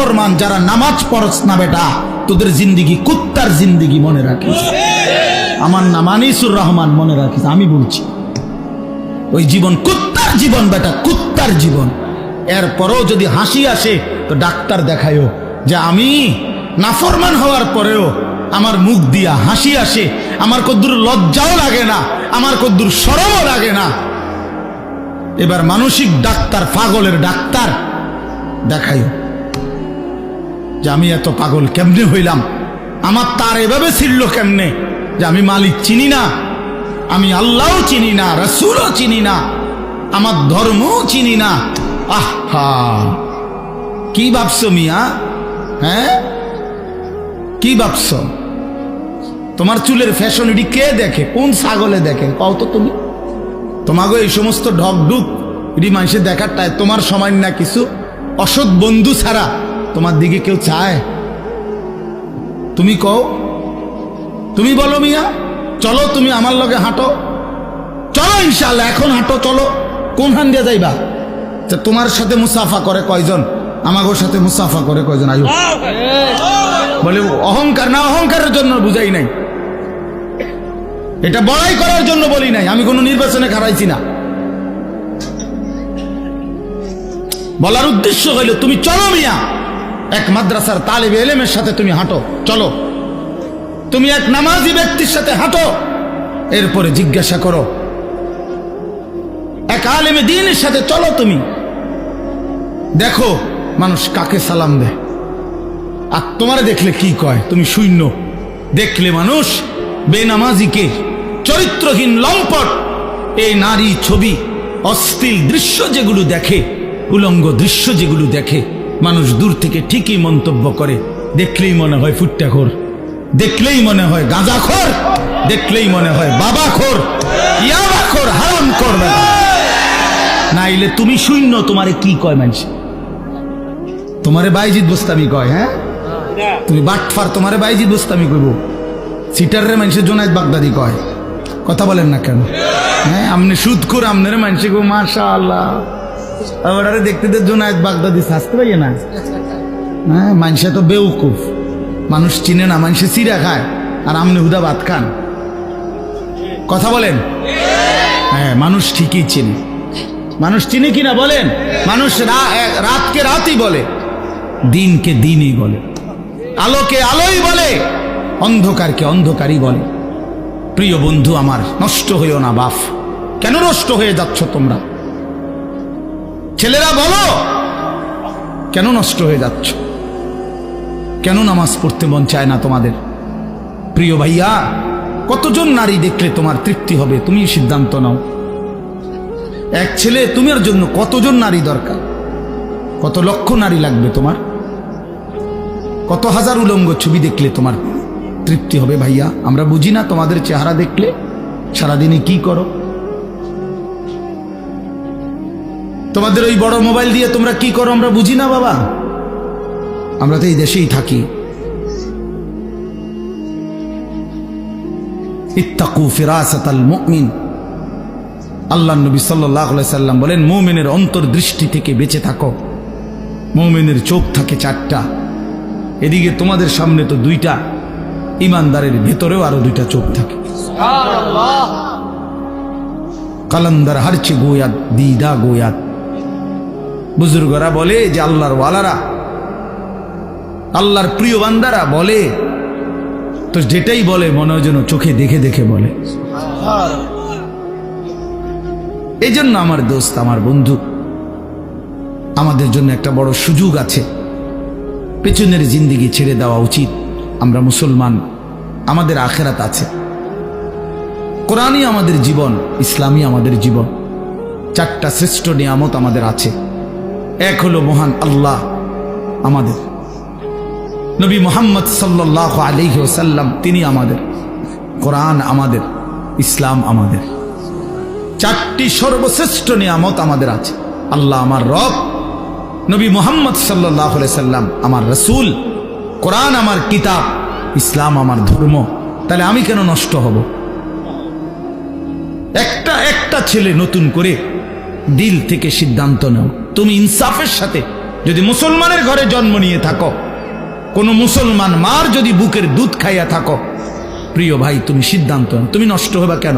নাফরমান, যারা নামাজ পড়ছ না বেটা, তোদের জিন্দিগি কুত্তার জিন্দিগি, মনে রাখিস। আমার নাম আনিসুর রহমান, মনে রাখিস, আমি বলছি ওই জীবন কুত্তার জীবন বেটা, কুত্তার জীবন। এরপরেও যদি হাসি আসে তো ডাক্তার দেখায়ও যে আমি নাফরমান হওয়ার পরেও আমার মুখ দিয়া হাসি আসে, আমার কদ্দুর লজ্জাও লাগে না, আমার কদ্দুর শরমও লাগে না। এবার মানসিক ডাক্তার, পাগলের ডাক্তার দেখাইও যে আমি এত পাগল কেমনে হইলাম, আমার তার এভাবে ছিল কেমনে যে আমি মালিক চিনি না, আমি আল্লাহও চিনি না, রাসূলও চিনি না, আমার ধর্মও চিনি না। আহা, কি ভাবছো মিয়া? হ্যাঁ, কি ভাবছো? তোমার চুলের ফ্যাশন এটি কে দেখে? কোন ছাগলে দেখে কও তো তুমি? তোমাকে এই সমস্ত ঢকঢুক এটি মানুষে দেখার টাই তোমার সময় না, কিছু অসৎ বন্ধু ছাড়া তোমার দিকে কেউ চায়? তুমি কও, তুমি বলো মিয়া। চলো তুমি আমার লগে হাঁটো, চলো ইনশাআল্লাহ এখন হাঁটো, চলো। কোন হান দিয়ে যাইবা? তোমার সাথে মুসাফা করে কয়জন? আমাগোর সাথে মুসাফা করে কয়জন? আয়ু বলে অহংকার না, অহংকারের জন্য বুঝাই নাই, এটা বড়াই করার জন্য বলি নাই, আমি কোনো নির্বাচনে হারাইছি না। বলার উদ্দেশ্য হইল তুমি চলো মিয়া, এক মাদ্রাসার তালিবে ইলমের সাথে তুমি হাঁটো, চলো। তুমি এক নামাজি ব্যক্তির সাথে হাঁটো, এরপরে জিজ্ঞাসা করো এক আলেমে দ্বীনের সাথে চলো। তুমি দেখো মানুষ কাকে সালাম দেয়, আর তোমারে দেখলে কি কয়? তুমি শূন্য। দেখলে মানুষ বেনামাজিকে, চরিত্রহীন লম্পট, এই নারী ছবি, অশ্লীল দৃশ্য যেগুলো দেখে, উলঙ্গ দৃশ্য যেগুলো দেখে, মানুষ দূর থেকে ঠিকই মন্তব্য করে। দেখলেই মনে হয় ফুট্টাখোর, দেখলেই মনে হয় গাঁজাখোর, দেখলেই মনে হয় বাবাখোর, ইয়াবাখোর, হারামখোর। নাইলে তুমি শূন্য, তোমারে কি কয় মানুষ? তোমারে বাইজিদ বুস্তামি কয়। হ্যাঁ, তুমি বাটফার, তোমারে বাইজিদ বুস্তামি কইব। সিটারে মানুষের জোনায়েদ বাগদাদি কয়। কথা বলেন না কেন? হ্যাঁ, আমনে সুদখোর, আমনের মানুষে গো মাশাআল্লাহ, আবার দেখতে দে জোনায়েদ বাগদাদি শাস্তে পাইয়ে না। হ্যাঁ, মানুষে তো বেউকুফ, মানুষ চিনে না, মানুষে চিরা খায়, আর আমনে হুদা ভাত খান। কথা বলেন? হ্যাঁ, মানুষ ঠিকই চিনে। মানুষ চিনে কিনা বলেন? মানুষ রাতকে রাতই বলে, দিনকে দিনই বলে, আলোকে আলোই বলে, অন্ধকারকে অন্ধকারই বলে। প্রিয় বন্ধু আমার, নষ্ট হইও না বাপ। কেন নষ্ট হয়ে যাচ্ছ তোমরা? ছেলেরা বলো, কেন নষ্ট হয়ে যাচ্ছ? কেন নামাজ পড়তে মন চায় না তোমাদের? প্রিয় ভাইয়া, কতজন নারী দেখলে তোমার তৃপ্তি হবে? তুমি সিদ্ধান্ত নাও। এক ছেলে, তোমার জন্য কতজন নারী দরকার? কত লক্ষ নারী লাগবে তোমার? কত হাজার উলঙ্গ ছবি দেখলে তোমার তৃপ্তি হবে? ভাইয়া, আমরা বুঝি না তোমাদের চেহারা দেখলে সারাদিনে কি করো? তোমাদের ওই বড় মোবাইল দিয়ে তোমরা কি করো আমরা বুঝি না বাবা। আমরা তো এই দেশেই থাকি। ইত্তাকু ফিরাসাতাল মুমিন, আল্লাহ নবী সাল্লাল্লাহু আলাইহি সাল্লাম বলেন, মুমিনের অন্তর্দৃষ্টি থেকে বেঁচে থাকো। মুমিনের চোখ থাকে চারটা, এদিকে তোমাদের সামনে তো দুইটা, ইমানদারের ভেতরেও আরো দুইটা চোখ থাকে। সুবহানাল্লাহ। কালান্দার হারচে গোয়াত দিদা গোয়াত। বুজুর্গরা বলে যে আল্লাহর ওয়ালারা, আল্লাহর প্রিয় বান্দারা বলে তো যেটাই বলে মনে হয় যেন চোখে দেখে দেখে বলে। এই জন্য আমার দোস্ত, আমার বন্ধু, আমাদের জন্য একটা বড় সুযোগ আছে। পেছনের জিন্দিগি ছেড়ে দেওয়া উচিত। আমরা মুসলমান, আমাদের আখেরাত আছে। কোরআনই আমাদের জীবন, ইসলামই আমাদের জীবন। চারটা শ্রেষ্ঠ নিয়ামত আমাদের আছে। এক হলো মহান আল্লাহ আমাদের, নবী মুহাম্মদ সাল্লাল্লাহু আলাইহি ওয়াসাল্লাম তিনি আমাদের, কোরআন আমাদের, ইসলাম আমাদের। চারটি সর্বশ্রেষ্ঠ নিয়ামত আমাদের আছে। আল্লাহ আমার রব, নবী মুহাম্মদ সাল্লাল্লাহু আলাইহি সাল্লাম আমার রাসূল, কোরআন আমার কিতাব, ইসলাম আমার ধর্ম। তাহলে আমি কেন নষ্ট হব? একটা ছেলে নতুন করে দিল থেকে সিদ্ধান্ত নাও, তুমি ইনসাফের সাথে যদি মুসলমানের ঘরে জন্ম নিয়ে থাকো, কোন মুসলমান মার যদি বুকের দুধ খাইয়া থাকো, প্রিয় ভাই তুমি সিদ্ধান্ত নাও, তুমি নষ্ট হবা কেন?